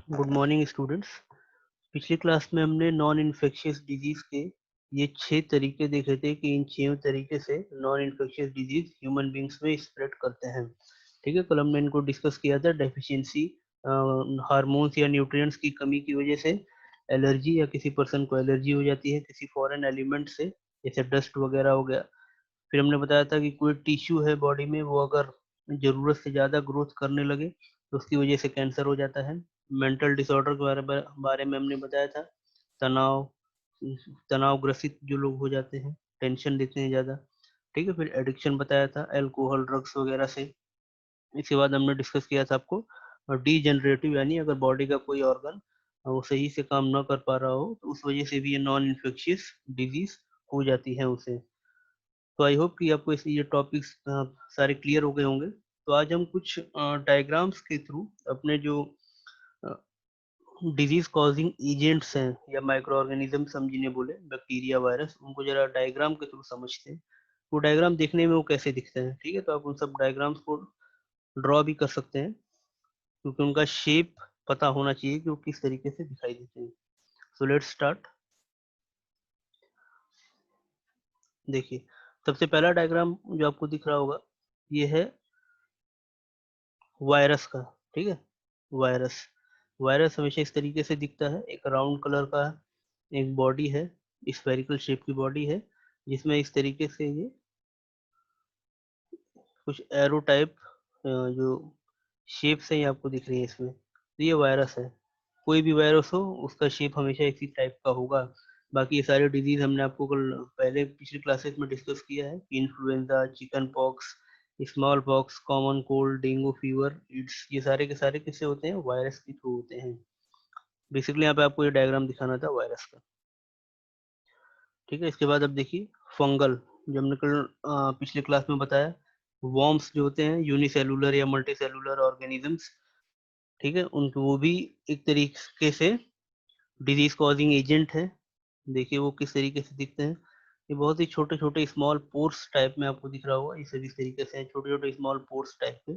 Good morning students. पिछली class में हमने नॉन इन्फेक्शियस डिजीज के ये 6 तरीके देखे थे कि इन 6 तरीके से non infectious disease human beings में स्प्रेड करते हैं। ठीक है, कल हमने इनको डिस्कस किया था। डेफिशिएंसी हार्मोन्स या न्यूट्रिएंट्स की कमी की वजह से एलर्जी या किसी पर्सन को एलर्जी हो जाती है किसी फॉरेन एलिमेंट से, जैसे डस्ट वगैरह हो गया। फिर हमने बताया था कि कोई टिश्यू है बॉडी में, वो अगर जरूरत से ज्यादा ग्रोथ करने लगे तो उसकी वजह से कैंसर हो जाता है। मेंटल डिसऑर्डर के बारे में हमने बताया था। तनाव तनाव ग्रसित जो लोग हो जाते हैं, टेंशन लेते हैं ज्यादा। ठीक है, फिर एडिक्शन बताया था अल्कोहल ड्रग्स वगैरह से। इसके बाद हमने डिस्कस किया था आपको डीजेनरेटिव, यानी अगर बॉडी का कोई ऑर्गन वो सही से काम ना कर पा रहा हो तो उस वजह से भी ये नॉन इन्फेक्शियस डिजीज हो जाती है उसे। तो आई होप कि आपको ये टॉपिक्स सारे क्लियर हो गए होंगे। तो आज हम कुछ डायग्राम्स के थ्रू अपने जो डिजीज कॉजिंग एजेंट्स हैं या माइक्रो ऑर्गेनिजम्स, हम जिन्हें बोले बैक्टीरिया वायरस, उनको जरा डायग्राम के थ्रू समझते हैं। वो डायग्राम देखने में वो कैसे दिखते हैं। ठीक है, तो आप उन सब डायग्राम्स को ड्रॉ भी कर सकते हैं, क्योंकि उनका शेप पता होना चाहिए कि वो किस तरीके से दिखाई देते हैं। So let's start. देखिए, सबसे पहला डायग्राम जो आपको दिख रहा होगा ये है वायरस का। ठीक है, वायरस वायरस हमेशा इस तरीके से दिखता है। एक राउंड कलर का एक बॉडी है, स्फेरिकल शेप की बॉडी है, जिसमें इस तरीके से ये कुछ एरो टाइप जो शेप्स हैं ये आपको दिख रही है इसमें। तो ये वायरस है। कोई भी वायरस हो उसका शेप हमेशा इसी टाइप का होगा। बाकी ये सारे डिजीज हमने आपको कल पहले पिछली क्लासेस में डिस्कस किया है कि influenza, chicken pox, small pox, common cold, dengue fever, it's, ये सारे के सारे किससे होते हैं? वायरस के थ्रू होते हैं। बेसिकली यहाँ पे आपको ये डायग्राम दिखाना था वायरस का। ठीक है, इसके बाद अब देखिए फंगल, जो हमने कल पिछले क्लास में बताया। वॉर्म्स जो होते हैं यूनिसेलुलर या मल्टी सेलुलर ऑर्गेनिजम्स। ठीक है, उनको वो भी एक तरीके से डिजीज कॉजिंग एजेंट है। देखिए वो किस तरीके से दिखते हैं। ये बहुत ही छोटे छोटे स्मॉल पोर्स टाइप में आपको दिख रहा होगा। ये सब इस तरीके से छोटे छोटे स्मॉल पोर्स टाइप के,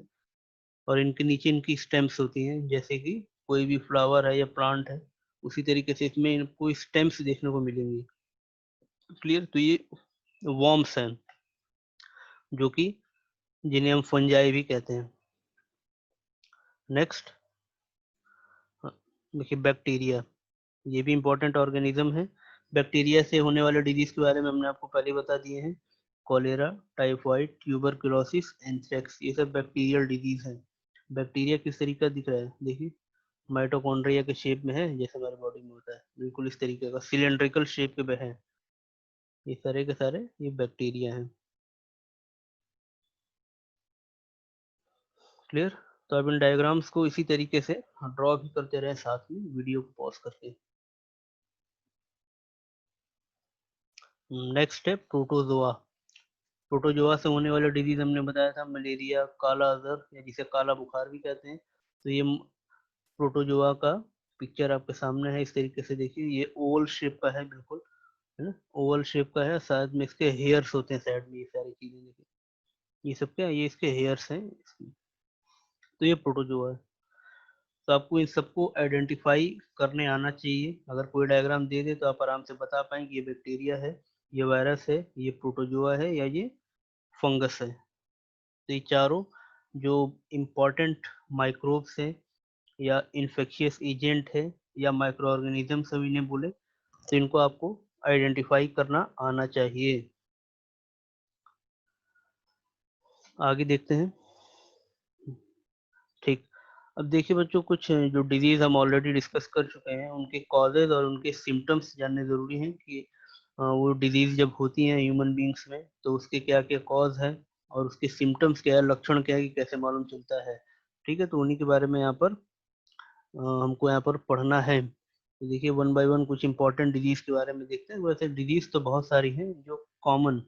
और इनके नीचे इनकी स्टेम्स होती हैं, जैसे कि कोई भी फ्लावर है या प्लांट है उसी तरीके से इसमें इनको स्टेम्स देखने को मिलेंगी। क्लियर? तो ये वॉर्म्स हैं, जो कि जिन्हें हम फंजाई भी कहते हैं। नेक्स्ट देखिए बैक्टीरिया, ये भी इंपॉर्टेंट ऑर्गेनिज्म है। बैक्टीरिया से होने वाले डिजीज के बारे में हमने आपको पहले बता दिए हैं। कॉलेरा, टाइफाइड, ट्यूबरकुलोसिस, एंथ्रेक्स, ये सब बैक्टीरियल डिजीज हैं। बैक्टीरिया किस तरीके का दिख रहा है? देखिए माइटोकॉन्ड्रिया के शेप में है, जैसे हमारे बॉडी में होता है, बिल्कुल इस तरीके का सिलेंड्रिकल शेप के है। ये सारे के सारे ये बैक्टीरिया हैं। क्लियर? तो अब इन डायग्राम्स को इसी तरीके से ड्रॉ भी करते रहे साथ में, वीडियो को पॉज करके। नेक्स्ट है प्रोटोजोआ। प्रोटोजोआ से होने वाला डिजीज हमने बताया था मलेरिया, काला अजहर, या जिसे काला बुखार भी कहते हैं। तो ये प्रोटोजोआ का पिक्चर आपके सामने है। इस तरीके से देखिए, ये ओवल शेप का है, बिल्कुल है ना, ओवल शेप का है। साथ में इसके हेयर्स होते हैं साइड में, ये सारी चीजें देखिए, ये सब क्या है? ये इसके हेयर्स हैं इसमें। तो ये प्रोटोजोआ है। तो आपको इन सबको आइडेंटिफाई करने आना चाहिए। अगर कोई डायग्राम दे दे तो आप आराम से बता पाएंगे ये बैक्टीरिया है, ये वायरस है, ये प्रोटोजोआ है, या ये फंगस है। तो ये चारों जो इम्पोर्टेंट माइक्रोब्स हैं या इन्फेक्शियस एजेंट है या माइक्रो ऑर्गेनिज्म सब इन्हें बोले, तो इनको आपको आइडेंटिफाई करना आना चाहिए। आगे देखते हैं। ठीक, अब देखिए बच्चों, कुछ जो डिजीज हम ऑलरेडी डिस्कस कर चुके हैं उनके कॉजेज और उनके सिम्टम्स जानने जरूरी हैं कि वो डिजीज जब होती हैं ह्यूमन बींग्स में तो उसके क्या क्या कॉज है और उसके सिम्टम्स क्या है, लक्षण क्या है, कि कैसे मालूम चलता है। ठीक है, तो उन्हीं के बारे में यहाँ पर हमको यहाँ पर पढ़ना है। तो देखिए वन बाय वन कुछ इंपॉर्टेंट डिजीज के बारे में देखते हैं। वैसे डिजीज तो बहुत सारी हैं जो कॉमन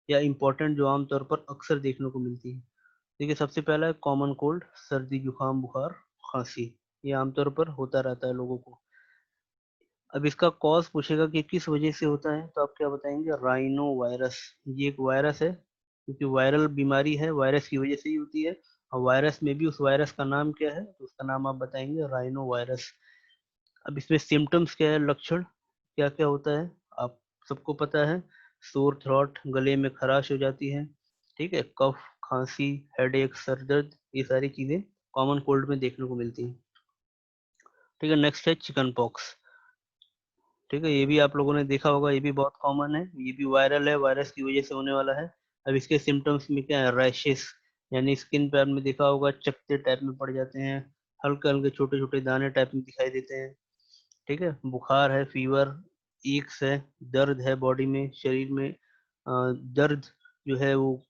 या इम्पोर्टेंट, जो आमतौर पर अक्सर देखने को मिलती है। देखिए सबसे पहला है कॉमन कोल्ड, सर्दी जुकाम बुखार खांसी। ये आमतौर पर होता रहता है लोगों को। अब इसका कॉज पूछेगा कि किस वजह से होता है, तो आप क्या बताएंगे? Rhino virus. ये एक वायरस है, क्योंकि वायरल बीमारी है, वायरस की वजह से ही होती है। वायरस में भी उस वायरस का नाम क्या है, तो उसका नाम आप बताएंगे राइनो वायरस। अब इसमें सिम्टम्स क्या है, लक्षण क्या क्या होता है, आप सबको पता है। सोर थ्रॉट, गले में खराश हो जाती है, ठीक है, कफ, खांसी, हेडेक, सर दर्द, ये सारी चीजें कॉमन कोल्ड में देखने को मिलती हैं। ठीक है, नेक्स्ट है चिकन पॉक्स। ठीक है, ये भी आप लोगों ने देखा होगा, ये भी बहुत कॉमन है, ये भी वायरल है, वायरस की वजह से होने वाला है। अब इसके सिम्टम्स में क्या है, रैशेस, यानी स्किन पे आपने देखा होगा चकते टाइप में पड़ जाते हैं, हल्के हल्के छोटे छोटे दाने टाइप में दिखाई देते हैं। ठीक है, बुखार है, फीवर, ईक्स है, दर्द है बॉडी में, शरीर में दर्द जो है वो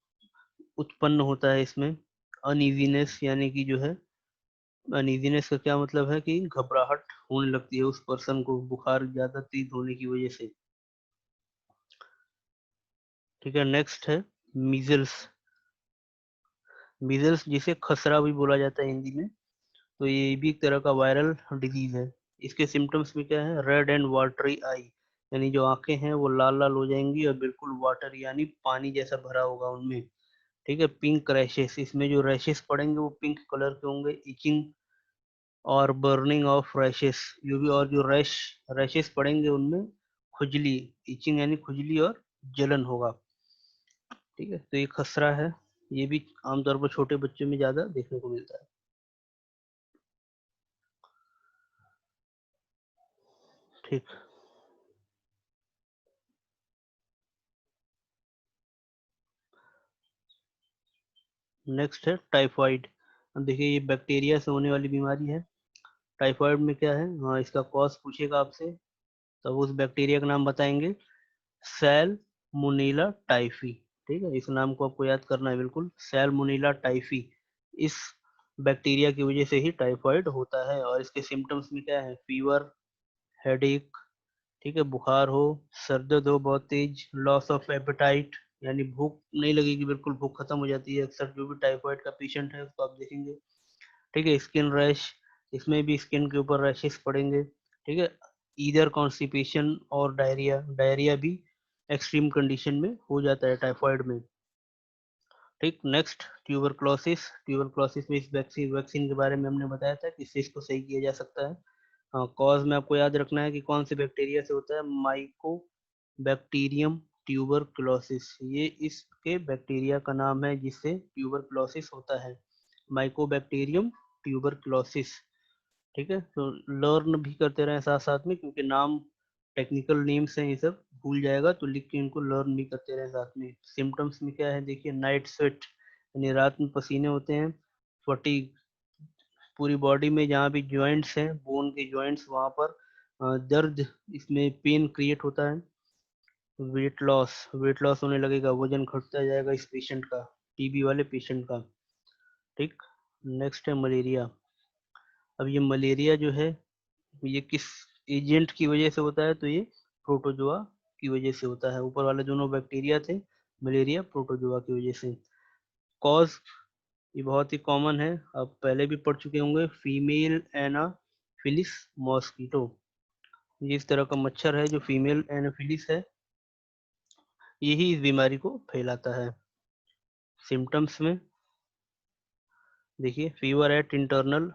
उत्पन्न होता है इसमें। अनइजीनेस, यानी कि जो है, अनइजीनेस का क्या मतलब है कि घबराहट होने लगती है उस पर्सन को, बुखार ज्यादा तेज होने की वजह से। ठीक है, नेक्स्ट है मीजल्स। मीजल्स जिसे खसरा भी बोला जाता है हिंदी में, तो ये भी एक तरह का वायरल डिजीज है। इसके सिम्टम्स में क्या है, रेड एंड वाटरी आई, यानी जो आंखें हैं वो लाल लाल हो जाएंगी और बिल्कुल वाटर यानी पानी जैसा भरा होगा उनमें। ठीक है, पिंक रैशेस, इसमें जो रैशेस पड़ेंगे वो पिंक कलर के होंगे। इचिंग और बर्निंग ऑफ रैशेस, जो भी और जो रैशेस पड़ेंगे उनमें खुजली, इचिंग यानी खुजली और जलन होगा। ठीक है, तो ये खसरा है, ये भी आमतौर पर छोटे बच्चों में ज्यादा देखने को मिलता है। ठीक, नेक्स्ट है टाइफाइड। अब देखिए, ये बैक्टीरिया से होने वाली बीमारी है। टाइफाइड में क्या है, हाँ, इसका कॉज पूछेगा आपसे, तब उस बैक्टीरिया का नाम बताएंगे, सेल मुनीला टाइफी। ठीक है, इस नाम को आपको याद करना है बिल्कुल, सेल मुनीला टाइफी। इस बैक्टीरिया की वजह से ही टाइफाइड होता है। और इसके सिम्टम्स में क्या है, फीवर, हेडेक, ठीक है, बुखार हो, सर दर्द हो बहुत तेज, लॉस ऑफ एपेटाइट, यानी भूख नहीं लगेगी, बिल्कुल भूख खत्म हो जाती है अक्सर जो भी टाइफाइड का पेशेंट है उसको आप देखेंगे। ठीक है, स्किन रैश, इसमें भी स्किन के ऊपर रैशेस पड़ेंगे। ठीक है, ईदर कॉन्स्टिपेशन और डायरिया, डायरिया भी एक्सट्रीम कंडीशन में हो जाता है टाइफाइड में। ठीक, नेक्स्ट ट्यूबरक्लोसिस। ट्यूबरक्लोसिस में इस वैक्सीन वैक्सीन के बारे में हमने बताया था कि इससे इसको सही किया जा सकता है। हाँ, कॉज में आपको याद रखना है कि कौन से बैक्टीरिया से होता है, माइको बैक्टीरियम ट्यूबरक्लोसिस, ये इसके बैक्टीरिया का नाम है जिससे ट्यूबरक्लोसिस होता है, माइकोबैक्टीरियम ट्यूबरक्लोसिस। ठीक है, तो लर्न भी करते रहें साथ साथ में, क्योंकि नाम टेक्निकल नेम्स हैं ये सब, भूल जाएगा तो लिख के इनको लर्न भी करते रहें साथ में। सिम्टम्स में क्या है, देखिए, नाइट स्वेट, यानी रात में पसीने होते हैं, फटीग, पूरी बॉडी में जहाँ भी जॉइंट्स हैं, बोन के जॉइंट्स, वहाँ पर दर्द, इसमें पेन क्रिएट होता है। वेट लॉस होने लगेगा, वजन घटता जाएगा इस पेशेंट का, टीबी वाले पेशेंट का। ठीक, नेक्स्ट है मलेरिया। अब ये मलेरिया जो है, ये किस एजेंट की वजह से होता है, तो ये प्रोटोजोआ की वजह से होता है। ऊपर वाले दोनों बैक्टीरिया थे, मलेरिया प्रोटोजोआ की वजह से। कॉज, ये बहुत ही कॉमन है, आप पहले भी पढ़ चुके होंगे, फीमेल एनाफिलिस मॉस्किटो, ये इस तरह का मच्छर है जो फीमेल एनाफिलिस है, यही इस बीमारी को फैलाता है। सिम्टम्स में देखिए, फीवर एट इंटरनल,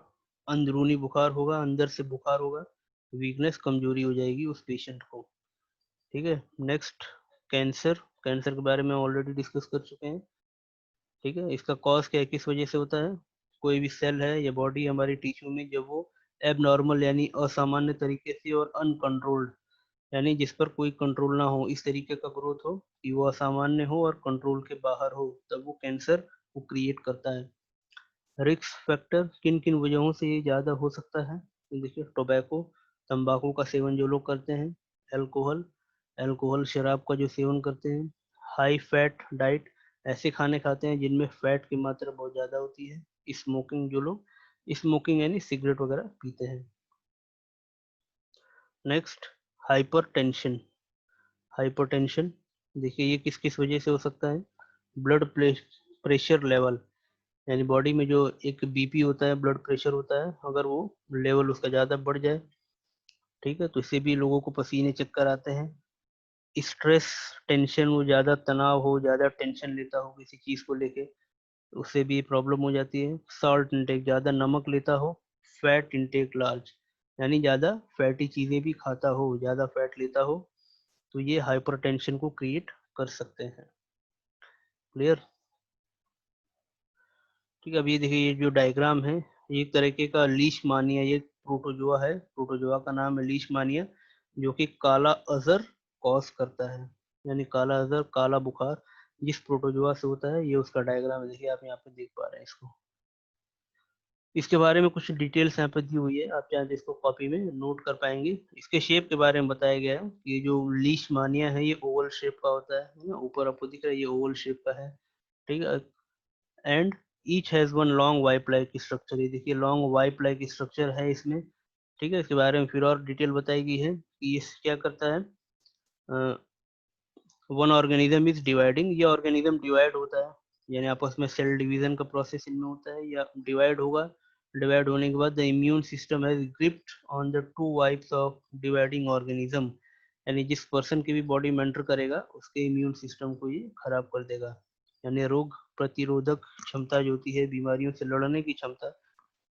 अंदरूनी बुखार होगा, अंदर से बुखार होगा, वीकनेस, कमजोरी हो जाएगी उस पेशेंट को। ठीक है, नेक्स्ट कैंसर। कैंसर के बारे में ऑलरेडी डिस्कस कर चुके हैं। ठीक है, इसका कॉज क्या है, किस वजह से होता है, कोई भी सेल है या बॉडी हमारी टिश्यू में जब वो एबनॉर्मल यानी असामान्य तरीके से और अनकंट्रोल्ड, यानी जिस पर कोई कंट्रोल ना हो, इस तरीके का ग्रोथ हो कि वो असामान्य हो और कंट्रोल के बाहर हो, तब वो कैंसर वो क्रिएट करता है। रिस्क फैक्टर, किन किन वजहों से ये ज़्यादा हो सकता है, तो देखिए, टोबैको, तंबाकू का सेवन जो लोग करते हैं, अल्कोहल, अल्कोहल शराब का जो सेवन करते हैं, हाई फैट डाइट, ऐसे खाने खाते हैं जिनमें फैट की मात्रा बहुत ज़्यादा होती है, स्मोकिंग, जो लोग स्मोकिंग यानी सिगरेट वगैरह पीते हैं। Next, hypertension. हाइपरटेंशन, देखिए, ये किस किस वजह से हो सकता है, ब्लड प्रेशर लेवल, यानी बॉडी में जो एक बीपी होता है, ब्लड प्रेशर होता है, अगर वो लेवल उसका ज़्यादा बढ़ जाए, ठीक है, तो इससे भी लोगों को पसीने चक्कर आते हैं। स्ट्रेस, टेंशन, वो ज़्यादा तनाव हो, ज़्यादा टेंशन लेता हो किसी चीज़ को लेके, उससे भी प्रॉब्लम हो जाती है। सॉल्ट इंटेक, ज़्यादा नमक लेता हो। फैट इंटेक लार्ज, यानी ज़्यादा फैटी चीज़ें भी खाता हो, ज़्यादा फैट लेता हो, तो ये हाइपरटेंशन को क्रिएट कर सकते हैं। क्लियर? ठीक है, अब ये देखिए, ये जो डायग्राम है, एक तरीके का लीशमानिया, ये प्रोटोजोआ है, प्रोटोजोआ का नाम है लीशमानिया, जो कि काला अजहर कॉज करता है, यानी काला अजहर, काला बुखार जिस प्रोटोजोआ से होता है, ये उसका डायग्राम है। देखिए आप यहाँ पे देख पा रहे हैं इसको। इसके बारे में कुछ डिटेल्स यहाँ पे दी हुई है, आप चाहे तो इसको कॉपी में नोट कर पाएंगे। इसके शेप के बारे में बताया गया है कि ये जो लीशमानिया है, ये ओवल शेप का होता है ना, ऊपर आपको दिख रहा है, ये ओवल शेप का है। ठीक है, and each has one long wipe like structure, ये देखिए लॉन्ग वाइप लाइक स्ट्रक्चर है इसमें। ठीक है, इसके बारे में फिर और डिटेल बताई गई है कि ये क्या करता है। वन ऑर्गेनिज्म इज डिवाइडिंग, ये ऑर्गेनिज्म डिवाइड होता है, यानी आपस में सेल डिवीजन का प्रोसेस इनमें होता है, या डिवाइड होगा। डिवाइड होने के बाद the immune system has gripped on the two wipes of dividing organism, यानी जिस पर्सन की भी बॉडी में एंटर करेगा, उसके इम्यून सिस्टम को ये खराब कर देगा, यानी रोग प्रतिरोधक क्षमता जो होती है, बीमारियों से लड़ने की क्षमता,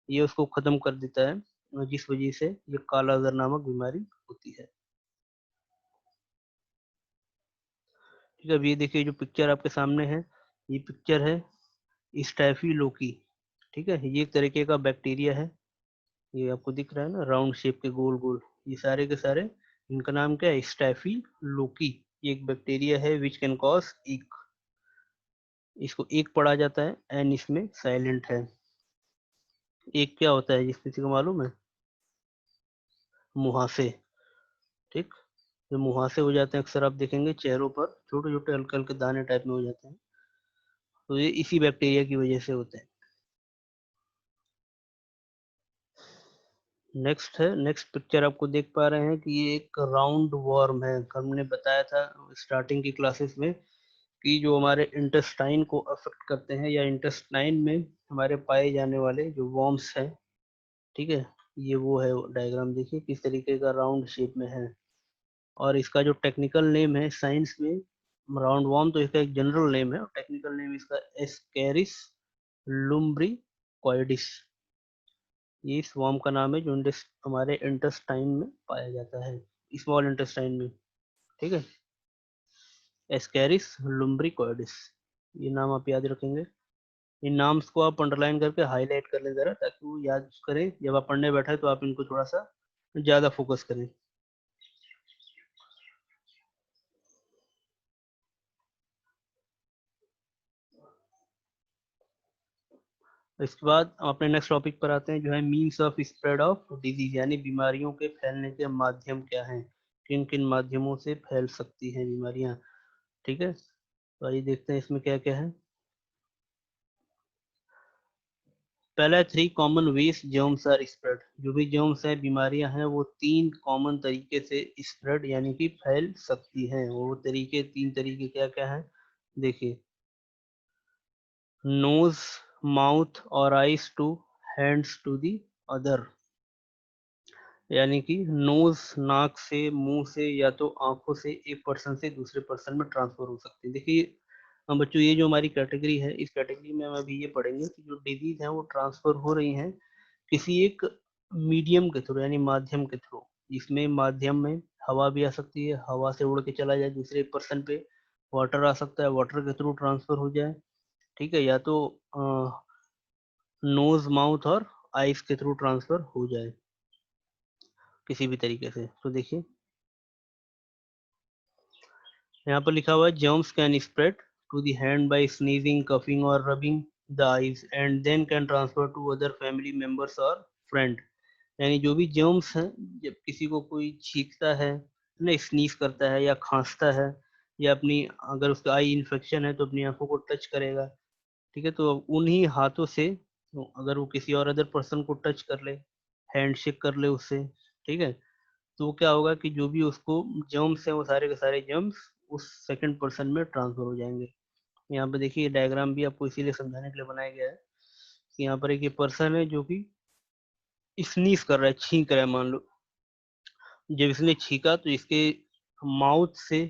ये उसको खत्म कर देता है, जिस वजह से ये काला अजहर नामक बीमारी होती है। ठीक है, अब ये देखिए जो पिक्चर आपके सामने है, ये पिक्चर है स्टैफीलोकी। ठीक है, ये एक तरीके का बैक्टीरिया है, ये आपको दिख रहा है ना, राउंड शेप के गोल गोल, ये सारे के सारे, इनका नाम क्या है, स्टैफीलोकी। ये एक बैक्टीरिया है विच कैन कॉज ईक, इसको एक पढ़ा जाता है, एन इसमें साइलेंट है। एक क्या होता है, जिस किसी को मालूम है? मुहासे। ठीक, जो मुहासे हो जाते हैं, अक्सर आप देखेंगे चेहरों पर छोटे छोटे हल्के हल्के दाने टाइप में हो जाते हैं, तो ये इसी बैक्टीरिया की वजह से होते हैं। नेक्स्ट है, नेक्स्ट पिक्चर आपको देख पा रहे हैं कि ये एक राउंड वॉर्म है। हमने बताया था स्टार्टिंग की क्लासेस में कि जो हमारे इंटेस्टाइन को अफेक्ट करते हैं, या इंटेस्टाइन में हमारे पाए जाने वाले जो वॉर्म्स हैं, ठीक है, ये वो है डायग्राम, देखिए किस तरीके का राउंड शेप में है। और इसका जो टेक्निकल नेम है साइंस में, राउंड वॉर्म तो इसका एक जनरल नेम है, और टेक्निकल नेम इसका एस्केरिस लुम्ब्रिकॉइडिस, ये इस वर्म का नाम है जो हमारे इंटेस्टाइन में पाया जाता है, स्मॉल इंटेस्टाइन में। ठीक है, एस्केरिस लुम्ब्रिकॉइडिस, ये नाम आप याद रखेंगे। इन नाम्स को आप अंडरलाइन करके हाईलाइट कर लें जरा, ताकि वो याद करें, जब आप पढ़ने बैठे तो आप इनको थोड़ा सा ज्यादा फोकस करें। इसके बाद हम अपने नेक्स्ट टॉपिक पर आते हैं, जो है means of spread of disease, यानी बीमारियों के फैलने के माध्यम क्या हैं, किन किन माध्यमों से फैल सकती हैं बीमारियां। ठीक है, तो आइए देखते हैं इसमें क्या क्या है। पहला, three common ways germs are spread, जो भी जर्म्स है, बीमारियां हैं, वो तीन कॉमन तरीके से स्प्रेड यानी कि फैल सकती हैं। वो तरीके, तीन तरीके क्या क्या हैं, देखिए, नोज, माउथ और eyes to hands to the other, यानी कि नोज नाक से, मुंह से, या तो आंखों से एक पर्सन से दूसरे पर्सन में ट्रांसफर हो सकती है। देखिए बच्चों, ये जो हमारी कैटेगरी है, इस कैटेगरी में हम अभी ये पढ़ेंगे कि जो डिजीज है वो ट्रांसफर हो रही हैं किसी एक मीडियम के थ्रू, यानी माध्यम के थ्रू। इसमें माध्यम में हवा भी आ सकती है, हवा से उड़ के चला जाए दूसरे पर्सन पे, वाटर आ सकता है, वाटर के थ्रू ट्रांसफर हो जाए। ठीक है, या तो नोज, माउथ और आइज के थ्रू ट्रांसफर हो जाए किसी भी तरीके से। तो देखिए यहाँ पर लिखा हुआ है, germs can spread to the hand by sneezing, coughing और rubbing the eyes and then can transfer to other family members और फ्रेंड, यानी जो भी जर्म्स हैं, जब किसी को कोई छींकता है ना, स्नीज करता है या खांसता है, या अपनी, अगर उसका आई इन्फेक्शन है तो अपनी आंखों को टच करेगा। ठीक है, तो उन्हीं हाथों से, तो अगर वो किसी और अदर पर्सन को टच कर ले, हैंडशेक कर ले उससे, ठीक है, तो वो क्या होगा कि जो भी उसको जर्म्स हैं, वो सारे के सारे जर्म्स उस सेकंड पर्सन में ट्रांसफर हो जाएंगे। यहाँ पे देखिए डायग्राम भी आपको इसीलिए समझाने के लिए बनाया गया है कि यहाँ पर एक ये पर्सन है जो कि स्नीज कर रहा है, छींक रहा है, मान लो, जब इसने छींका तो इसके माउथ से,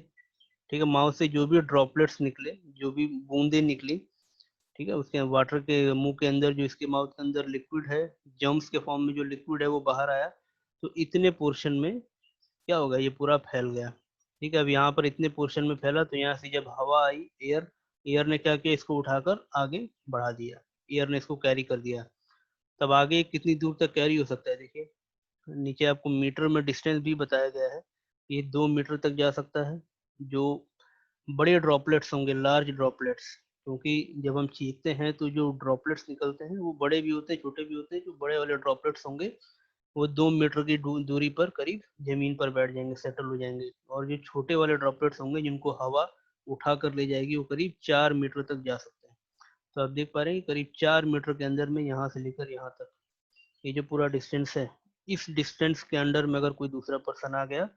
ठीक है, माउथ से जो भी ड्रॉपलेट्स निकले, जो भी बूंदे निकली, ठीक है, उसके वाटर के मुंह के अंदर जो इसके माउथ के अंदर लिक्विड है, जर्म्स के फॉर्म में जो लिक्विड है वो बाहर आया, तो इतने पोर्शन में क्या होगा, ये पूरा फैल गया। ठीक है, अब यहाँ पर इतने पोर्शन में फैला, तो यहाँ से जब हवा आई, एयर एयर ने क्या किया, इसको उठाकर आगे बढ़ा दिया, एयर ने इसको कैरी कर दिया। तब आगे कितनी दूर तक कैरी हो सकता है, देखिए नीचे आपको मीटर में डिस्टेंस भी बताया गया है, ये 2 मीटर तक जा सकता है। जो बड़े ड्रॉपलेट्स होंगे, लार्ज ड्रॉपलेट्स, क्योंकि जब हम छींकते हैं तो जो ड्रॉपलेट्स निकलते हैं वो बड़े भी होते हैं, छोटे भी होते हैं। जो बड़े वाले ड्रॉपलेट्स होंगे वो 2 मीटर की दूरी पर करीब जमीन पर बैठ जाएंगे, सेटल हो जाएंगे। और जो छोटे वाले ड्रॉपलेट्स होंगे जिनको हवा उठा कर ले जाएगी, वो करीब 4 मीटर तक जा सकते हैं। तो आप देख पा रहे हैं करीब 4 मीटर के अंदर में यहाँ से लेकर यहाँ तक ये जो पूरा डिस्टेंस है, इस डिस्टेंस के अंडर में अगर कोई दूसरा पर्सन आ गया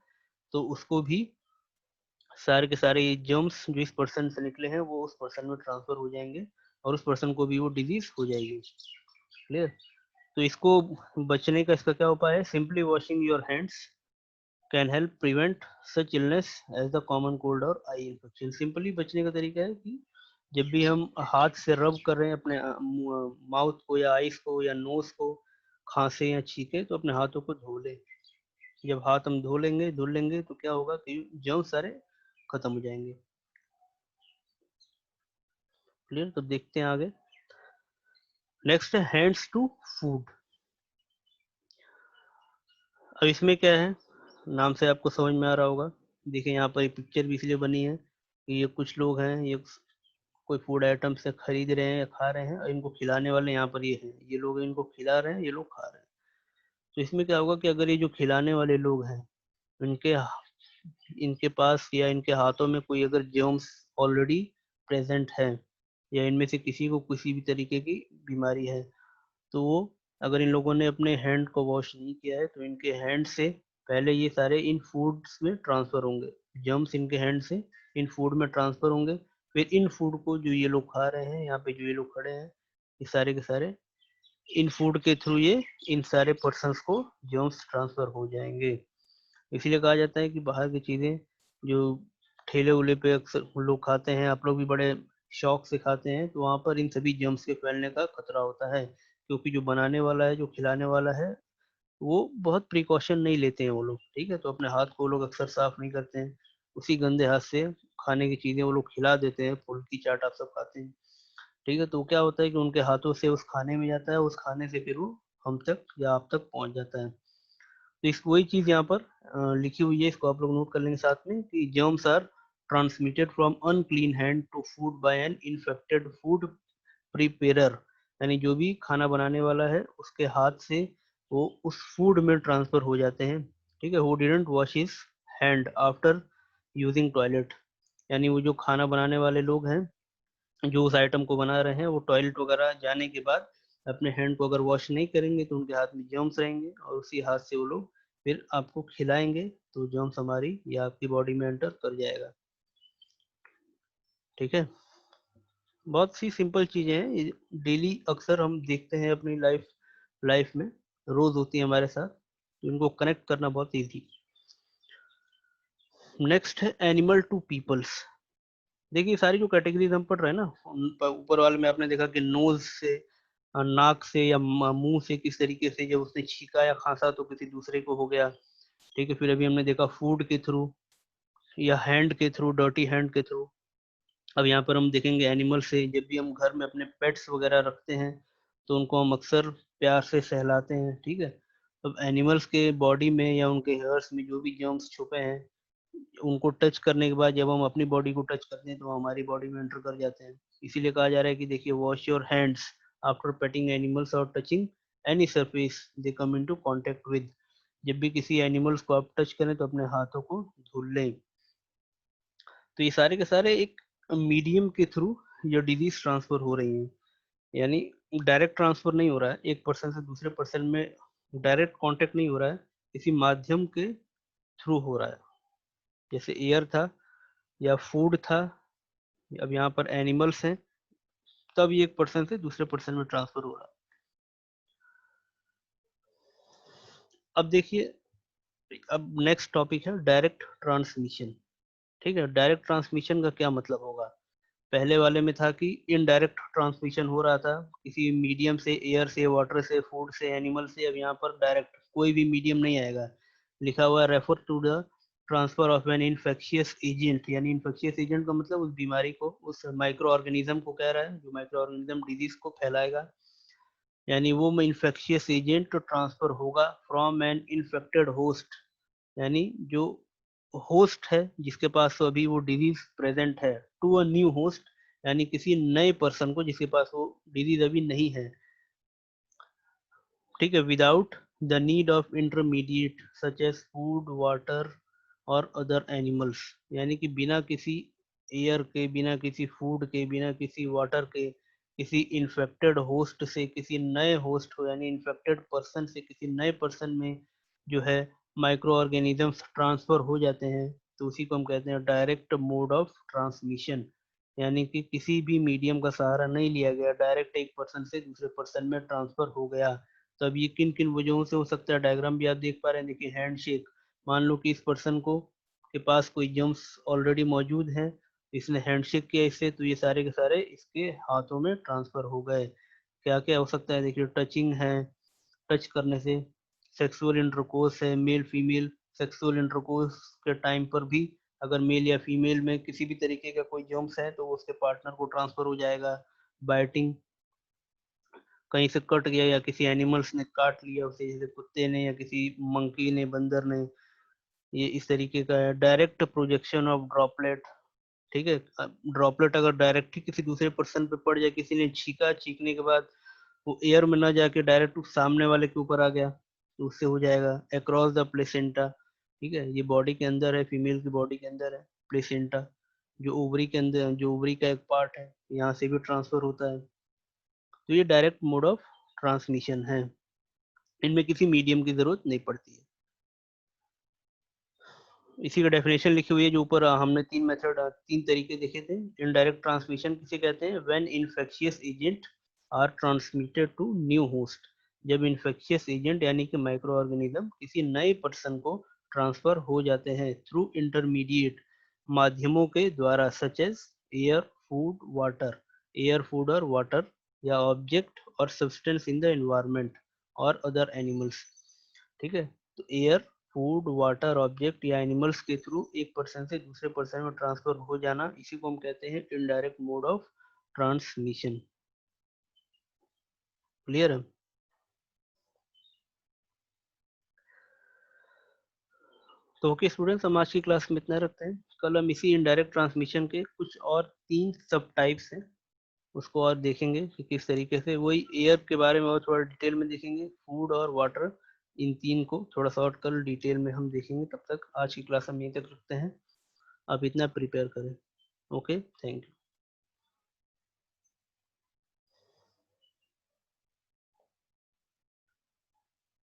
तो उसको भी सारे के सारे ये जर्म्स जो इस पर्सन से निकले हैं वो उस पर्सन में ट्रांसफर हो जाएंगे और उस पर्सन को भी वो डिजीज हो जाएगी। क्लियर? तो इसको बचने का इसका क्या उपाय है? Simply washing your hands can help prevent such illness as the common cold और आई इन्फेक्शन। सिंपली बचने का तरीका है कि जब भी हम हाथ से रब कर रहे हैं अपने माउथ को या आईज को या नोज को, खांसे या छींके, तो अपने हाथों को धो लें। जब हाथ हम धुल लेंगे तो क्या होगा कि जर्म सारे खत्म हो जाएंगे। क्लियर? तो देखते हैं आगे। नेक्स्ट है हैंड्स टू फूड। अब इसमें क्या है, नाम से आपको समझ में आ रहा होगा। देखिए यहाँ पर ये पिक्चर भी इसलिए बनी है कि ये कुछ लोग हैं, ये कोई फूड आइटम से खरीद रहे हैं या खा रहे हैं, और इनको खिलाने वाले यहाँ पर ये हैं, ये लोग इनको खिला रहे हैं, ये लोग खा रहे हैं। तो इसमें क्या होगा कि अगर ये जो खिलाने वाले लोग हैं, इनके इनके पास या इनके हाथों में कोई अगर जर्म्स ऑलरेडी प्रेजेंट है, या इनमें से किसी को किसी भी तरीके की बीमारी है, तो वो अगर इन लोगों ने अपने हैंड को वॉश नहीं किया है, तो इनके हैंड से पहले ये सारे इन फूड्स में ट्रांसफर होंगे। जर्म्स इनके हैंड से इन फूड में ट्रांसफर होंगे। फिर इन फूड को जो ये लोग खा रहे हैं, यहाँ पे जो ये लोग खड़े हैं, ये सारे के सारे इन फूड के थ्रू ये इन सारे पर्सन्स को जर्म्स ट्रांसफर हो जाएंगे। इसीलिए कहा जाता है कि बाहर की चीजें जो ठेले उले पे अक्सर लोग खाते हैं, आप लोग भी बड़े शौक से खाते हैं, तो वहां पर इन सभी जर्म्स के फैलने का खतरा होता है, क्योंकि जो बनाने वाला है, जो खिलाने वाला है, वो बहुत प्रिकॉशन नहीं लेते हैं वो लोग। ठीक है, तो अपने हाथ को वो लोग अक्सर साफ नहीं करते हैं, उसी गंदे हाथ से खाने की चीजें वो लोग खिला देते हैं। फुल्की चाट आप सब खाते हैं, ठीक है, तो क्या होता है कि उनके हाथों से उस खाने में जाता है, उस खाने से फिर वो हम तक या आप तक पहुंच जाता है। तो इस वही चीज यहाँ पर लिखी हुई है, इसको आप लोग नोट कर लेंगे साथ में, कि germs are transmitted from unclean hand to food by an infected food preparer. यानी जो भी खाना बनाने वाला है उसके हाथ से वो उस फूड में ट्रांसफर हो जाते हैं। ठीक है, who didn't wash his hand after using toilet. यानी वो जो खाना बनाने वाले लोग हैं, जो उस आइटम को बना रहे हैं, वो टॉयलेट वगैरह जाने के बाद अपने हैंड को अगर वॉश नहीं करेंगे तो उनके हाथ में जर्म्स रहेंगे, और उसी हाथ से वो लोग फिर आपको खिलाएंगे, तो जर्म्स हमारी या आपकी बॉडी में एंटर कर जाएगा। ठीक है, बहुत सी सिंपल चीजें हैं, डेली अक्सर हम देखते हैं अपनी लाइफ लाइफ में, रोज होती है हमारे साथ, तो इनको कनेक्ट करना बहुत इजी। नेक्स्ट है एनिमल टू पीपल्स। देखिए सारी जो कैटेगरीज हम पढ़ रहे हैं ना, ऊपर वाले में आपने देखा कि नोज से, नाक से या मुंह से किस तरीके से जब उसने छींका या खांसा तो किसी दूसरे को हो गया। ठीक है, फिर अभी हमने देखा फूड के थ्रू या हैंड के थ्रू, डर्टी हैंड के थ्रू। अब यहाँ पर हम देखेंगे एनिमल से, जब भी हम घर में अपने पेट्स वगैरह रखते हैं तो उनको हम अक्सर प्यार से सहलाते हैं। ठीक है, अब एनिमल्स के बॉडी में या उनके हेयर्स में जो भी जर्म्स छुपे हैं, उनको टच करने के बाद जब हम अपनी बॉडी को टच करते हैं तो वो हमारी बॉडी में एंटर कर जाते हैं। इसीलिए कहा जा रहा है कि देखिए, wash your hands after petting animals और touching any surface they come into contact with. जब भी किसी एनिमल्स को आप टच करें तो अपने हाथों को धुल लें। तो ये सारे के सारे एक मीडियम के थ्रू ये डिजीज ट्रांसफर हो रही हैं। यानी डायरेक्ट ट्रांसफर नहीं हो रहा है, एक पर्सन से दूसरे पर्सन में डायरेक्ट कांटेक्ट नहीं हो रहा है, किसी माध्यम के थ्रू हो रहा है। जैसे एयर था या फूड था, अब यहाँ पर एनिमल्स हैं, तब ये एक पर्सन से दूसरे पर्सन में ट्रांसफर हो रहा है। अब देखिए, अब नेक्स्ट टॉपिक है डायरेक्ट ट्रांसमिशन। ठीक है, डायरेक्ट ट्रांसमिशन का क्या मतलब होगा? पहले वाले में था कि इनडायरेक्ट ट्रांसमिशन हो रहा था किसी मीडियम से, एयर से, वाटर से, फूड से, एनिमल से। अब यहाँ पर डायरेक्ट कोई भी मीडियम नहीं आएगा, लिखा हुआ refer to the transfer of an infectious agent, यानी इन्फेक्शियस एजेंट का मतलब उस बीमारी को, उस माइक्रो ऑर्गेनिज्म को कह रहा है जो माइक्रो ऑर्गेनिज्म डिजीज को फैलाएगा। यानी वो इन्फेक्शियस एजेंट ट्रांसफर होगा फ्रॉम एन इन्फेक्टेड होस्ट, यानी जो होस्ट है जिसके पास तो अभी वो डिजीज प्रेजेंट है, टू अ न्यू होस्ट, यानी किसी नए पर्सन को जिसके पास वो डिजीज अभी नहीं है। ठीक है, without the need of intermediate such as food, water और अदर एनिमल्स, यानी कि बिना किसी एयर के, बिना किसी फूड के, बिना किसी वाटर के, किसी इन्फेक्टेड होस्ट से किसी नए होस्ट को, यानी इन्फेक्टेड पर्सन से किसी नए पर्सन में जो है माइक्रो ऑर्गेनिजम्स ट्रांसफर हो जाते हैं, तो उसी को हम कहते हैं डायरेक्ट मोड ऑफ ट्रांसमिशन। यानी कि किसी भी मीडियम का सहारा नहीं लिया गया, डायरेक्ट एक पर्सन से दूसरे पर्सन में ट्रांसफर हो गया। तो अब ये किन किन वजहों से हो सकता है, डायग्राम भी आप देख पा रहे हैं। देखिए, हैंडशेक, मान लो कि इस पर्सन को के पास कोई जर्म्स ऑलरेडी मौजूद हैं, इसने हैंडशेक किया इससे, तो ये सारे के सारे इसके हाथों में ट्रांसफर हो गए। क्या क्या हो सकता है, देखिए, टचिंग है, टच करने से, सेक्सुअल इंटरकोर्स है, मेल फीमेल सेक्सुअल इंटरकोर्स के टाइम पर भी अगर मेल या फीमेल में किसी भी तरीके का कोई जर्म्स है तो उसके पार्टनर को ट्रांसफर हो जाएगा। बाइटिंग, कहीं से कट गया या किसी एनिमल्स ने काट लिया उसे, जैसे कुत्ते ने या किसी मंकी ने, बंदर ने, ये इस तरीके का है। डायरेक्ट प्रोजेक्शन ऑफ ड्रॉपलेट, ठीक है, ड्रॉपलेट अगर डायरेक्ट ही किसी दूसरे पर्सन पे पड़ जाए, किसी ने छीका, छीकने के बाद वो एयर में ना जाके डायरेक्ट सामने वाले के ऊपर आ गया, तो उससे हो जाएगा। अक्रॉस द प्लेसेंटा, ठीक है, ये बॉडी के अंदर है, फीमेल की बॉडी के अंदर है प्लेसेंटा, जो ओवरी के अंदर, जो ओवरी का एक पार्ट है, यहाँ से भी ट्रांसफर होता है। तो ये डायरेक्ट मोड ऑफ ट्रांसमिशन है, इनमें किसी मीडियम की जरूरत नहीं पड़ती है। इसी का डेफिनेशन लिखी हुई है जो ऊपर हमने तीन तरीके देखे थे। इनडायरेक्ट ट्रांसमिशन किसे कहते हैं, when infectious agent are transmitted to new host, जब इन्फेक्शियस एजेंट यानी कि माइक्रो ऑर्गेनिज्म किसी नए पर्सन को ट्रांसफर हो जाते हैं थ्रू इंटरमीडिएट, माध्यमों के द्वारा, such as air, food, water, air, food और वाटर, या ऑब्जेक्ट और सब्सटेंस इन द एनवायरनमेंट और अदर एनिमल्स। ठीक है, तो एयर, फूड, वाटर, ऑब्जेक्ट या एनिमल्स के थ्रू एक पर्सन से दूसरे पर्सन में ट्रांसफर हो जाना, इसी को हम कहते हैं indirect mode of transmission. Clear है? तो ओके स्टूडेंट्स, हम आज की क्लास में इतना रखते हैं। कल हम इसी इनडायरेक्ट ट्रांसमिशन के कुछ और 3 सब टाइप्स हैं उसको और देखेंगे कि किस तरीके से, वही एयर के बारे में और थोड़ा डिटेल में देखेंगे, फूड और वाटर, इन तीन को थोड़ा सा और कल डिटेल में हम देखेंगे। तब तक आज की क्लास हम यहीं तक रखते हैं, आप इतना प्रिपेयर करें। Okay, thank you.